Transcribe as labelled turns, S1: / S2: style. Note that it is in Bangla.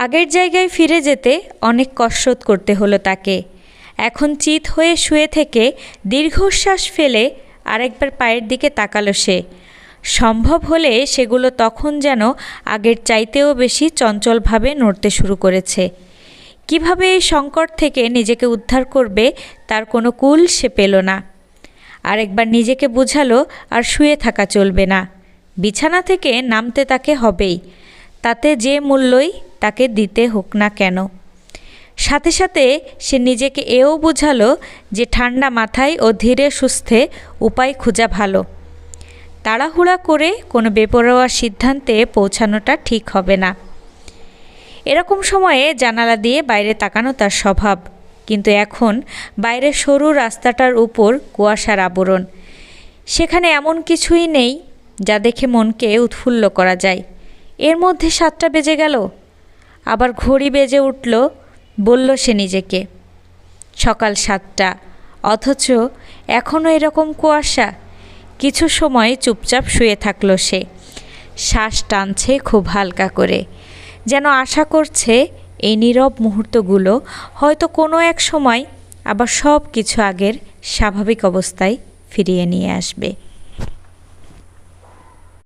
S1: আগের জায়গায় ফিরে যেতে অনেক কসরত করতে হলো তাকে। এখন চিত হয়ে শুয়ে থেকে দীর্ঘশ্বাস ফেলে আরেকবার পায়ের দিকে তাকালো সে। সম্ভব হলে সেগুলো তখন যেন আগের চাইতেও বেশি চঞ্চলভাবে নড়তে শুরু করেছে। কিভাবে এই সংকট থেকে নিজেকে উদ্ধার করবে তার কোনো কুল সে পেল না। আরেকবার নিজেকে বুঝালো আর শুয়ে থাকা চলবে না, বিছানা থেকে নামতে তাকে হবেই, তাতে যে মূল্যই তাকে দিতে হোক না কেন। সাথে সাথে সে নিজেকে এও বুঝালো যে ঠান্ডা মাথায় ও ধীরে সুস্থে উপায় খোঁজা ভালো। তাড়াহুড়া করে কোনো বেপরোয়া সিদ্ধান্তে পৌঁছানোটা ঠিক হবে না। এরকম সময়ে জানালা দিয়ে বাইরে তাকানো তার স্বভাব, কিন্তু এখন বাইরের সরু রাস্তাটার উপর কুয়াশার আবরণ। সেখানে এমন কিছুই নেই যা দেখে মনকে উৎফুল্ল করা যায়। এর মধ্যে 7টা বেজে গেল, আবার ঘড়ি বেজে উঠল, বলল সে নিজেকে। সকাল 7টা, অথচ এখনও এরকম কুয়াশা। কিছু সময় চুপচাপ শুয়ে থাকলো সে। শ্বাস টানছে খুব হালকা করে, যেন আশা করছে এই নীরব মুহূর্তগুলো হয়তো কোনো এক সময় আবার সব কিছু আগের স্বাভাবিক অবস্থায় ফিরিয়ে নিয়ে আসবে।